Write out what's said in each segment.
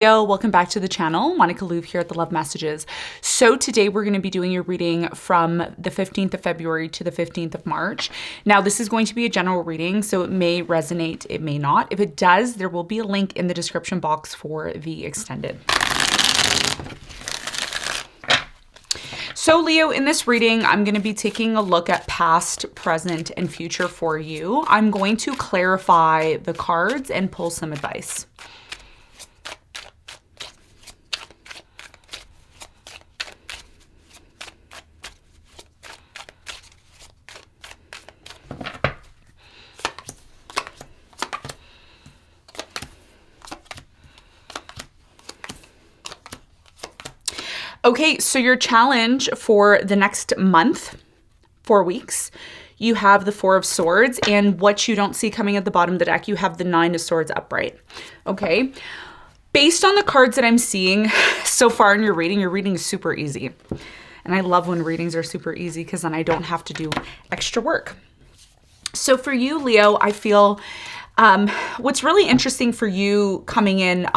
Yo, welcome back to the channel. Monica Louv here at the Love Messages. So today we're going to be doing your reading from the 15th of February to the 15th of March. Now this is going to be a general reading, so it may resonate, it may not. If it does, there will be a link in the description box for the extended. So Leo, in this reading, I'm going to be taking a look at past, present, and future for you. I'm going to clarify the cards and pull some advice. Okay, so your challenge for the next month, 4 weeks, you have the Four of Swords, and what you don't see coming at the bottom of the deck, you have the Nine of Swords upright. Okay, based on the cards that I'm seeing so far in your reading is super easy. And I love when readings are super easy because then I don't have to do extra work. So for you, Leo, I feel what's really interesting for you coming in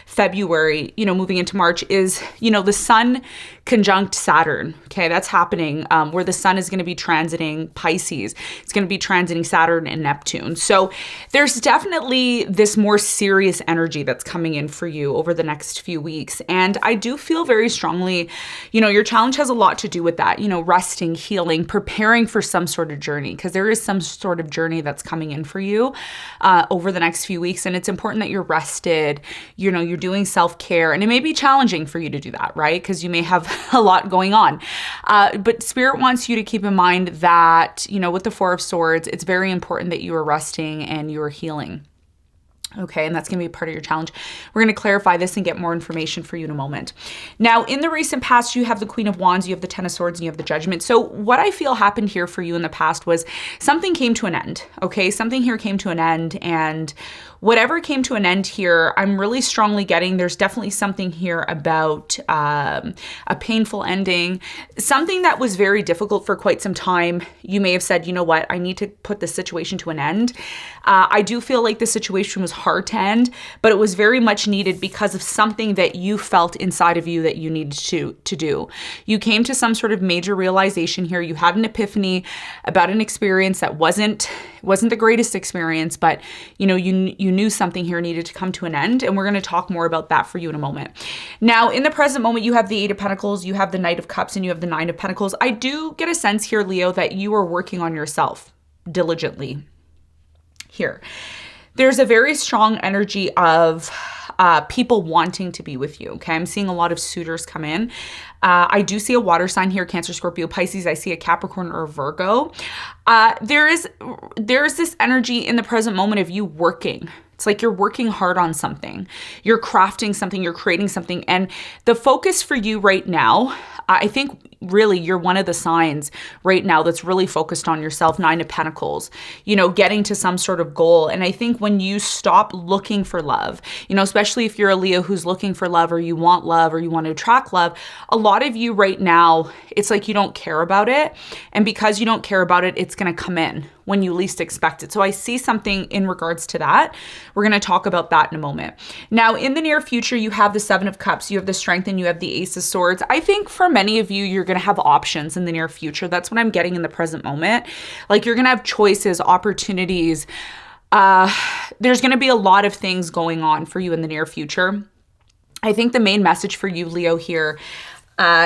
February, moving into March is, the Sun conjunct Saturn. Okay, that's happening where the Sun is going to be transiting Pisces. It's going to be transiting Saturn and Neptune. So there's definitely this more serious energy that's coming in for you over the next few weeks. And I do feel very strongly, your challenge has a lot to do with that, resting, healing, preparing for some sort of journey, because there is some sort of journey that's coming in for you over the next few weeks. And it's important that you're rested, you're doing self-care, and it may be challenging for you to do that, right? Because you may have a lot going on. But Spirit wants you to keep in mind that, with the Four of Swords, it's very important that you are resting and you are healing. Okay, and that's going to be part of your challenge. We're going to clarify this and get more information for you in a moment. Now, in the recent past, you have the Queen of Wands, you have the Ten of Swords, and you have the Judgment. So what I feel happened here for you in the past was something came to an end, okay? Something here came to an end, and whatever came to an end here, I'm really strongly getting there's definitely something here about a painful ending, something that was very difficult for quite some time. You may have said, you know what, I need to put this situation to an end. I do feel like the situation was hard to end, but it was very much needed because of something that you felt inside of you that you needed to do. You came to some sort of major realization here. You had an epiphany about an experience that wasn't the greatest experience, but you knew something here needed to come to an end, and we're going to talk more about that for you in a moment. Now, in the present moment, you have the Eight of Pentacles, you have the Knight of Cups, and you have the Nine of Pentacles. I do get a sense here, Leo, that you are working on yourself diligently here. There's a very strong energy of people wanting to be with you, okay? I'm seeing a lot of suitors come in. I do see a water sign here, Cancer, Scorpio, Pisces. I see a Capricorn or a Virgo. There is this energy in the present moment of you working. It's like you're working hard on something. You're crafting something, you're creating something. And the focus for you right now, I think really you're one of the signs right now that's really focused on yourself, Nine of Pentacles, getting to some sort of goal. And I think when you stop looking for love, especially if you're a Leo who's looking for love or you want to attract love, a lot of you right now, it's like you don't care about it. And because you don't care about it, it's going to come in when you least expect it. So I see something in regards to that. We're going to talk about that in a moment. Now, in the near future, you have the Seven of Cups, you have the Strength, and you have the Ace of Swords. I think for many of you, you're going to have options in the near future. That's what I'm getting in the present moment. Like you're going to have choices, opportunities. There's going to be a lot of things going on for you in the near future. I think the main message for you, Leo, here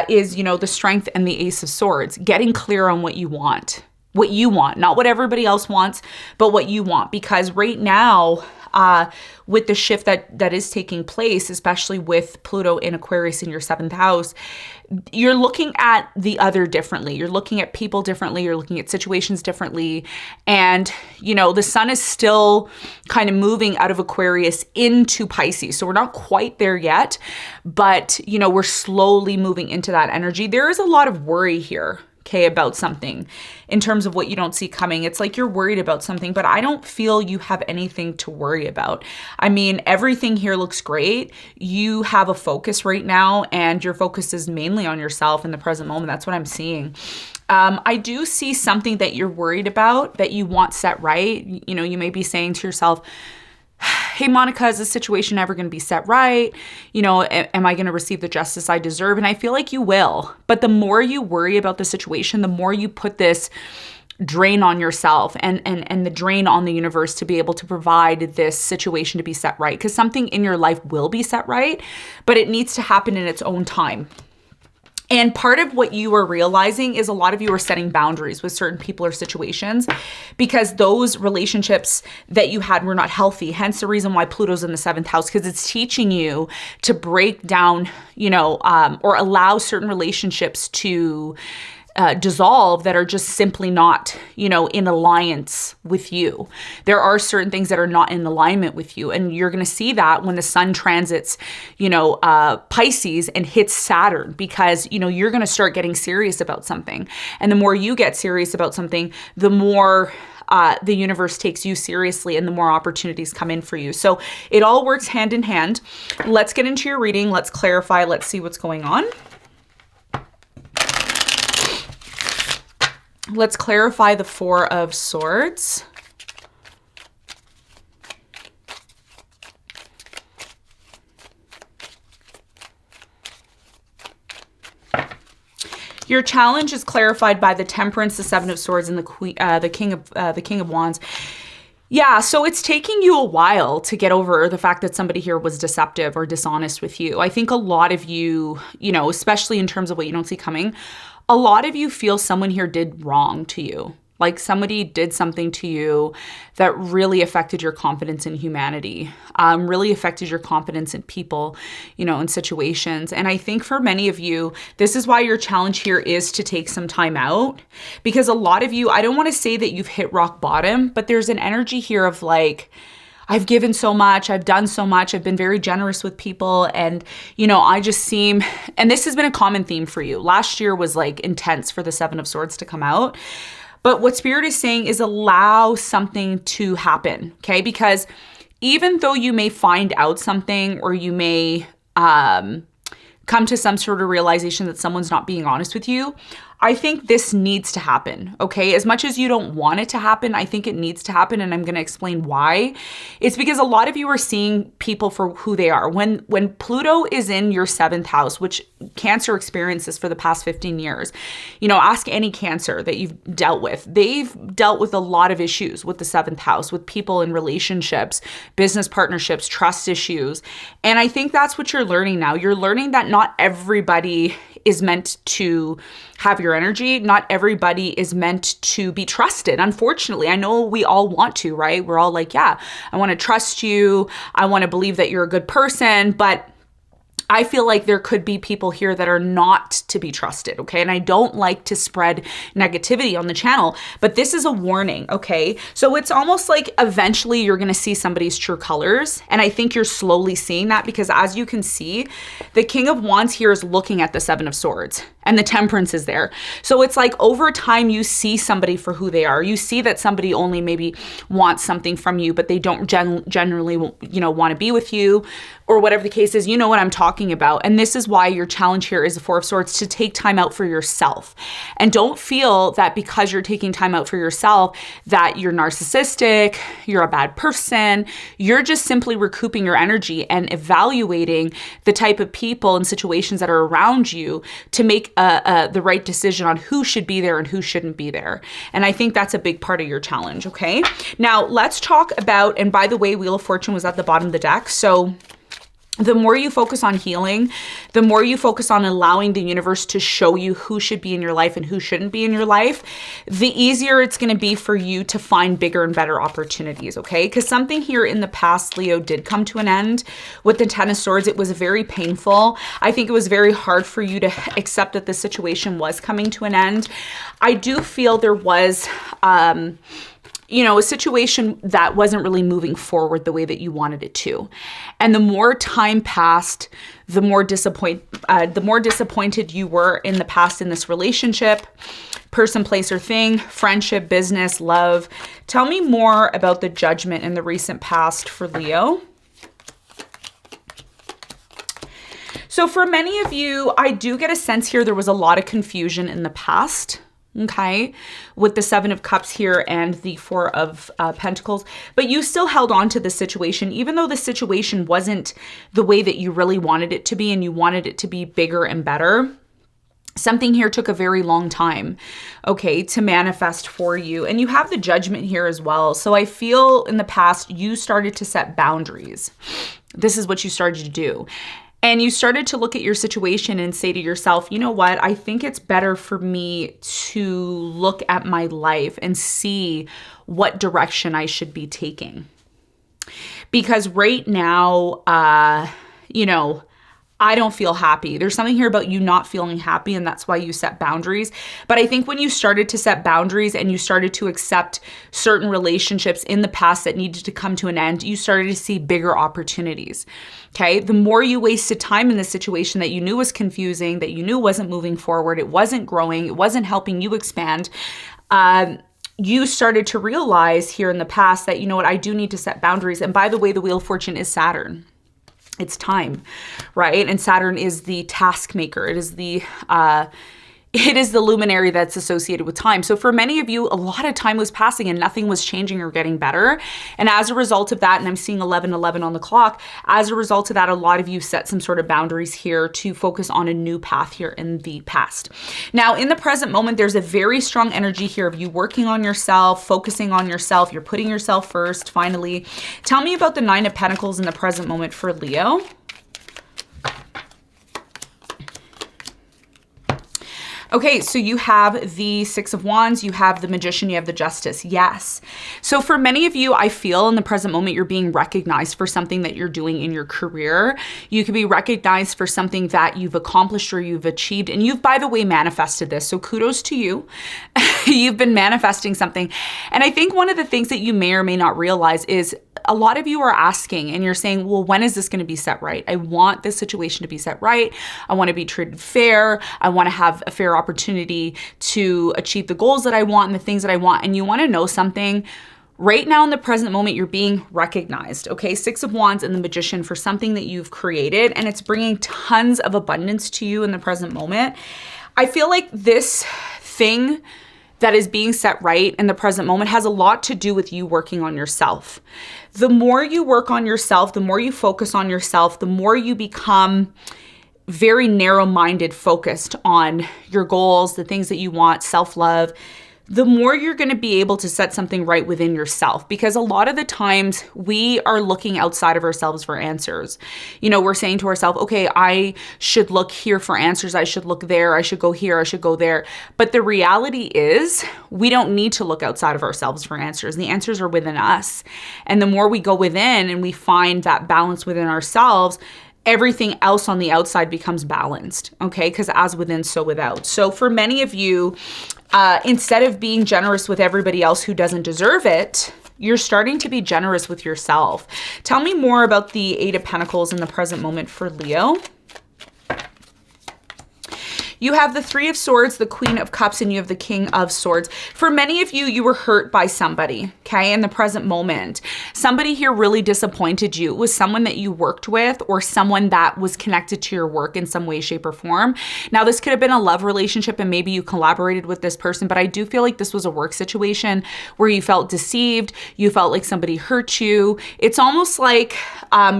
is, the Strength and the Ace of Swords, getting clear on what you want. What you want, not what everybody else wants, but what you want. Because right now, with the shift that is taking place, especially with Pluto in Aquarius in your 7th house, you're looking at the other differently. You're looking at people differently. You're looking at situations differently. And, the Sun is still kind of moving out of Aquarius into Pisces. So we're not quite there yet, but, we're slowly moving into that energy. There is a lot of worry here, okay, about something in terms of what you don't see coming. It's like you're worried about something, but I don't feel you have anything to worry about. I mean, everything here looks great. You have a focus right now, and your focus is mainly on yourself in the present moment. That's what I'm seeing. I do see something that you're worried about that you want set right. You may be saying to yourself, hey, Monica, is this situation ever going to be set right? You know, am I going to receive the justice I deserve? And I feel like you will. But the more you worry about the situation, the more you put this drain on yourself and the drain on the universe to be able to provide this situation to be set right. Because something in your life will be set right, but it needs to happen in its own time. And part of what you are realizing is a lot of you are setting boundaries with certain people or situations because those relationships that you had were not healthy. Hence the reason why Pluto's in the 7th house, because it's teaching you to break down, you know, or allow certain relationships to dissolve that are just simply not, you know, in alliance with you. There are certain things that are not in alignment with you. And you're going to see that when the sun transits, you know, Pisces and hits Saturn, because, you know, you're going to start getting serious about something. And the more you get serious about something, the more the universe takes you seriously and the more opportunities come in for you. So it all works hand in hand. Let's get into your reading. Let's clarify. Let's see what's going on. Let's clarify the 4 of Swords. Your challenge is clarified by the Temperance, the 7 of Swords, and the King of Wands. Yeah, so it's taking you a while to get over the fact that somebody here was deceptive or dishonest with you. I think a lot of you, you know, especially in terms of what you don't see coming, a lot of you feel someone here did wrong to you. Like somebody did something to you that really affected your confidence in humanity, really affected your confidence in people, you know, in situations. And I think for many of you, this is why your challenge here is to take some time out, because a lot of you, I don't want to say that you've hit rock bottom, but there's an energy here of like, I've given so much, I've done so much, I've been very generous with people, and, you know, I just seem, and this has been a common theme for you. Last year was like intense for the 7 of Swords to come out. But what Spirit is saying is allow something to happen, okay? Because even though you may find out something or you may come to some sort of realization that someone's not being honest with you, I think this needs to happen, okay? As much as you don't want it to happen, I think it needs to happen, and I'm going to explain why. It's because a lot of you are seeing people for who they are. When Pluto is in your 7th house, which Cancer experiences for the past 15 years, you know, ask any Cancer that you've dealt with. They've dealt with a lot of issues with the 7th house, with people in relationships, business partnerships, trust issues. And I think that's what you're learning now. You're learning that not everybody is meant to have your energy. Not everybody is meant to be trusted. Unfortunately, I know we all want to, right? We're all like, yeah, I want to trust you. I want to believe that you're a good person, but I feel like there could be people here that are not to be trusted, okay? And I don't like to spread negativity on the channel, but this is a warning, okay? So it's almost like eventually you're gonna see somebody's true colors, and I think you're slowly seeing that because as you can see, the King of Wands here is looking at the 7 of Swords, and the Temperance is there. So it's like over time you see somebody for who they are. You see that somebody only maybe wants something from you, but they don't generally, you know, want to be with you, or whatever the case is. You know what I'm talking about. And this is why your challenge here is the 4 of Swords, to take time out for yourself. And don't feel that because you're taking time out for yourself that you're narcissistic, you're a bad person. You're just simply recouping your energy and evaluating the type of people and situations that are around you to make the right decision on who should be there and who shouldn't be there. And I think that's a big part of your challenge, okay? Now let's talk about, and by the way, Wheel of Fortune was at the bottom of the deck. So the more you focus on healing, the more you focus on allowing the universe to show you who should be in your life and who shouldn't be in your life, the easier it's going to be for you to find bigger and better opportunities, okay? Because something here in the past, Leo, did come to an end with the 10 of Swords. It was very painful. I think it was very hard for you to accept that the situation was coming to an end. I do feel there was you know, a situation that wasn't really moving forward the way that you wanted it to. And the more time passed, the more disappointed you were in the past in this relationship, person, place, or thing, friendship, business, love. Tell me more about the Judgment in the recent past for Leo. So for many of you, I do get a sense here there was a lot of confusion in the past. okay, with the Seven of Cups here and the Four of Pentacles. But you still held on to the situation, even though the situation wasn't the way that you really wanted it to be and you wanted it to be bigger and better. Something here took a very long time, okay, to manifest for you. And you have the Judgment here as well. So I feel in the past, you started to set boundaries. This is what you started to do. And you started to look at your situation and say to yourself, you know what? I think it's better for me to look at my life and see what direction I should be taking. Because right now, you know, I don't feel happy. There's something here about you not feeling happy, and that's why you set boundaries. But I think when you started to set boundaries and you started to accept certain relationships in the past that needed to come to an end, you started to see bigger opportunities. Okay. The more you wasted time in this situation that you knew was confusing, that you knew wasn't moving forward, it wasn't growing, it wasn't helping you expand, you started to realize here in the past that, you know what, I do need to set boundaries. And by the way, the Wheel of Fortune is Saturn. It's time, right? And Saturn is the task maker. It is the luminary that's associated with time. So for many of you, a lot of time was passing and nothing was changing or getting better. And as a result of that, and I'm seeing 11:11 on the clock, as a result of that, a lot of you set some sort of boundaries here to focus on a new path here in the past. Now, in the present moment, there's a very strong energy here of you working on yourself, focusing on yourself. You're putting yourself first, finally. Tell me about the Nine of Pentacles in the present moment for Leo. Okay, so you have the Six of Wands, you have the Magician, you have the Justice. Yes. So for many of you, I feel in the present moment, you're being recognized for something that you're doing in your career. You could be recognized for something that you've accomplished or you've achieved. And you've, by the way, manifested this. So kudos to you. You've been manifesting something. And I think one of the things that you may or may not realize is a lot of you are asking and you're saying, well, when is this going to be set right? I want this situation to be set right. I want to be treated fair. I want to have a fair opportunity to achieve the goals that I want and the things that I want. And you want to know something. Right now in the present moment, you're being recognized, okay? Six of Wands and the Magician for something that you've created, and it's bringing tons of abundance to you in the present moment. I feel like this thing that is being set right in the present moment has a lot to do with you working on yourself. The more you work on yourself, the more you focus on yourself, the more you become very narrow-minded, focused on your goals, the things that you want, self-love, the more you're going to be able to set something right within yourself. Because a lot of the times we are looking outside of ourselves for answers. You know, we're saying to ourselves, okay, I should look here for answers. I should look there. I should go here. I should go there. But the reality is we don't need to look outside of ourselves for answers. The answers are within us. And the more we go within and we find that balance within ourselves, everything else on the outside becomes balanced, okay? Because as within, so without. So for many of you, instead of being generous with everybody else who doesn't deserve it, you're starting to be generous with yourself. Tell me more about the Eight of Pentacles in the present moment for Leo. You have the Three of Swords, the Queen of Cups, and you have the King of Swords. For many of you, you were hurt by somebody, okay, in the present moment. Somebody here really disappointed you. It was someone that you worked with or someone that was connected to your work in some way, shape, or form. Now, this could have been a love relationship and maybe you collaborated with this person, but I do feel like this was a work situation where you felt deceived. You felt like somebody hurt you. It's almost like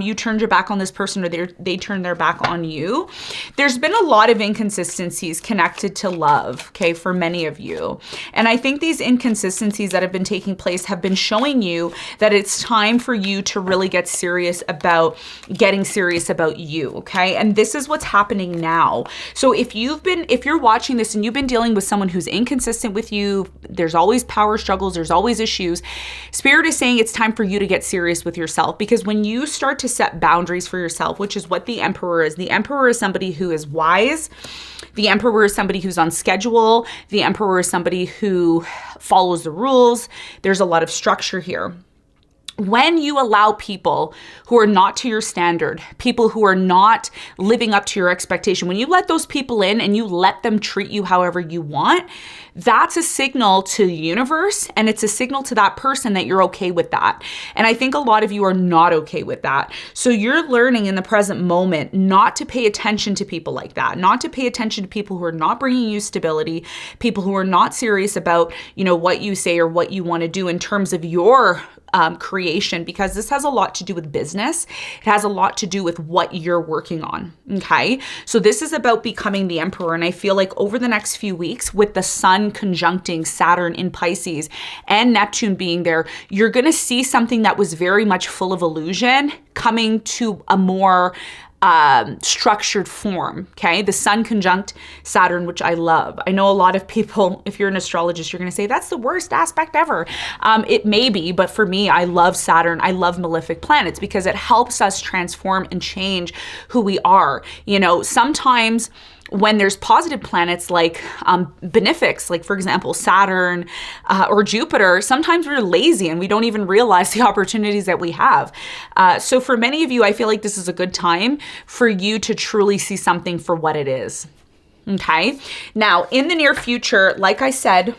you turned your back on this person or they turned their back on you. There's been a lot of inconsistencies connected to love, okay, for many of you. And I think these inconsistencies that have been taking place have been showing you that it's time for you to really get serious about getting serious about you, okay? And this is what's happening now. So if you're watching this and you've been dealing with someone who's inconsistent with you, there's always power struggles, there's always issues. Spirit is saying it's time for you to get serious with yourself, because when you start to set boundaries for yourself, which is what the Emperor is somebody who is wise. The Emperor is somebody who's on schedule. The Emperor is somebody who follows the rules. There's a lot of structure here. When you allow people who are not to your standard, people who are not living up to your expectation, when you let those people in and you let them treat you however you want, that's a signal to the universe, and it's a signal to that person that you're okay with that. And I think a lot of you are not okay with that. So you're learning in the present moment not to pay attention to people like that, not to pay attention to people who are not bringing you stability, people who are not serious about, what you say or what you want to do in terms of your creation, because this has a lot to do with business. It has a lot to do with what you're working on. Okay. So this is about becoming the emperor. And I feel like over the next few weeks, with the sun conjuncting Saturn in Pisces and Neptune being there, you're going to see something that was very much full of illusion coming to a more structured form. Okay. The sun conjunct Saturn, which I love. I know a lot of people, if you're an astrologist, you're going to say that's the worst aspect ever. It may be, but for me, I love Saturn. I love malefic planets because it helps us transform and change who we are. Sometimes when there's positive planets like benefics, like for example, Saturn or Jupiter, sometimes we're lazy and we don't even realize the opportunities that we have. So for many of you, I feel like this is a good time for you to truly see something for what it is. Okay. Now, in the near future, like I said,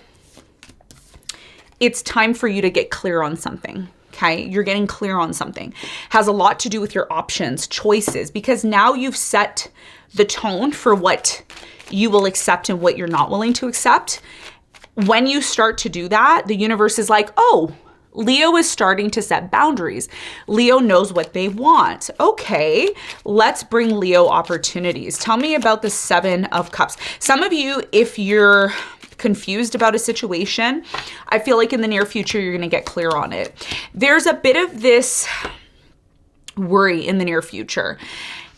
it's time for you to get clear on something. Okay, you're getting clear on something. Has a lot to do with your options, choices, because now you've set the tone for what you will accept and what you're not willing to accept. When you start to do that, the universe is like, oh, Leo is starting to set boundaries. Leo knows what they want. Okay, let's bring Leo opportunities. Tell me about the 7 of Cups. Some of you, if you're confused about a situation, I feel like in the near future, you're going to get clear on it. There's a bit of this worry in the near future.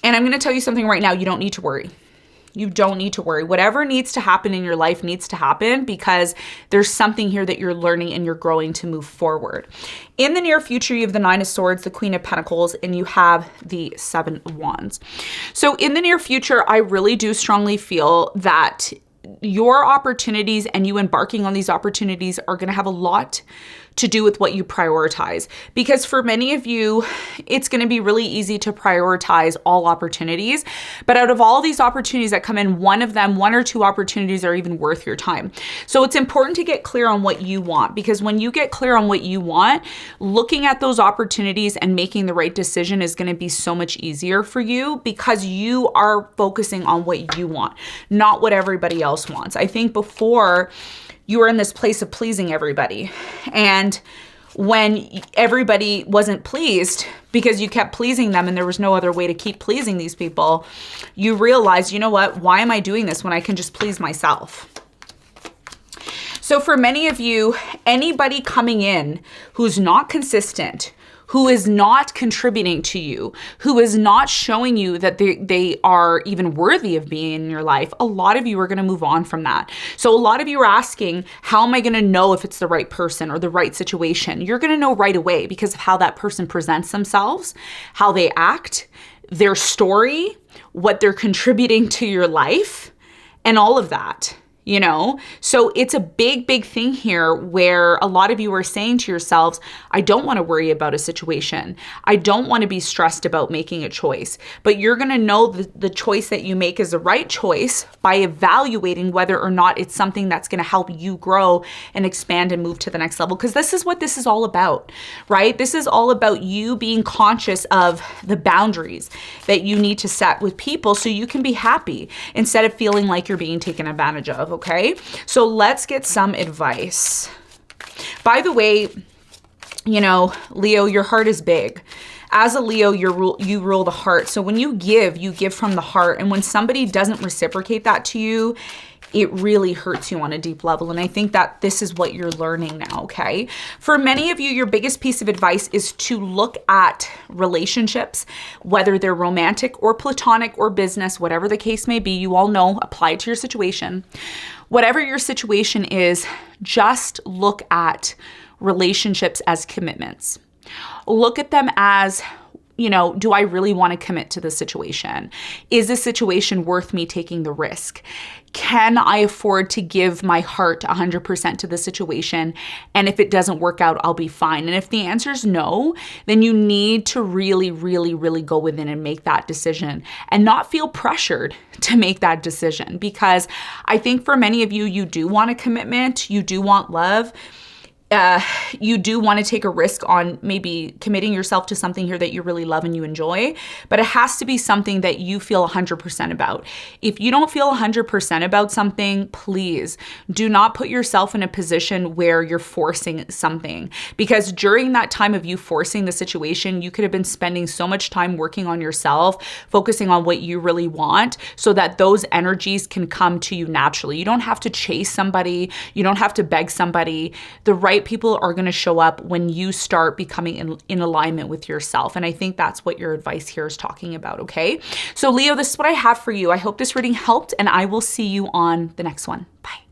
And I'm going to tell you something right now. You don't need to worry. You don't need to worry. Whatever needs to happen in your life needs to happen because there's something here that you're learning and you're growing to move forward. In the near future, you have the 9 of Swords, the Queen of Pentacles, and you have the 7 of Wands. So in the near future, I really do strongly feel that your opportunities and you embarking on these opportunities are going to have a lot to do with what you prioritize. Because for many of you, it's going to be really easy to prioritize all opportunities. But out of all these opportunities that come in, one or two opportunities are even worth your time. So it's important to get clear on what you want, because when you get clear on what you want, looking at those opportunities and making the right decision is going to be so much easier for you because you are focusing on what you want, not what everybody else wants. I think before, you were in this place of pleasing everybody. And when everybody wasn't pleased because you kept pleasing them and there was no other way to keep pleasing these people, you realized, you know what, why am I doing this when I can just please myself? So for many of you, anybody coming in who's not consistent, who is not contributing to you, who is not showing you that they are even worthy of being in your life, a lot of you are going to move on from that. So a lot of you are asking, how am I going to know if it's the right person or the right situation? You're going to know right away because of how that person presents themselves, how they act, their story, what they're contributing to your life, and all of that. So it's a big, big thing here where a lot of you are saying to yourselves, I don't want to worry about a situation. I don't want to be stressed about making a choice, but you're going to know the choice that you make is the right choice by evaluating whether or not it's something that's going to help you grow and expand and move to the next level. Because this is what this is all about, right? This is all about you being conscious of the boundaries that you need to set with people so you can be happy instead of feeling like you're being taken advantage of. Okay, so let's get some advice. By the way, Leo, your heart is big. As a Leo, you rule the heart. So when you give from the heart. And when somebody doesn't reciprocate that to you, it really hurts you on a deep level. And I think that this is what you're learning now, okay? For many of you, your biggest piece of advice is to look at relationships, whether they're romantic or platonic or business, whatever the case may be. You all know, apply it to your situation. Whatever your situation is, just look at relationships as commitments. Look at them as do I really want to commit to this situation? Is this situation worth me taking the risk? Can I afford to give my heart 100% to the situation? And if it doesn't work out, I'll be fine. And if the answer is no, then you need to really, really, really go within and make that decision and not feel pressured to make that decision. Because I think for many of you, you do want a commitment, you do want love. You do want to take a risk on maybe committing yourself to something here that you really love and you enjoy, but it has to be something that you feel 100% about. If you don't feel 100% about something, please do not put yourself in a position where you're forcing something, because during that time of you forcing the situation, you could have been spending so much time working on yourself, focusing on what you really want so that those energies can come to you naturally. You don't have to chase somebody. You don't have to beg somebody. The right people are going to show up when you start becoming in alignment with yourself. And I think that's what your advice here is talking about, okay? So Leo, this is what I have for you. I hope this reading helped, and I will see you on the next one. Bye.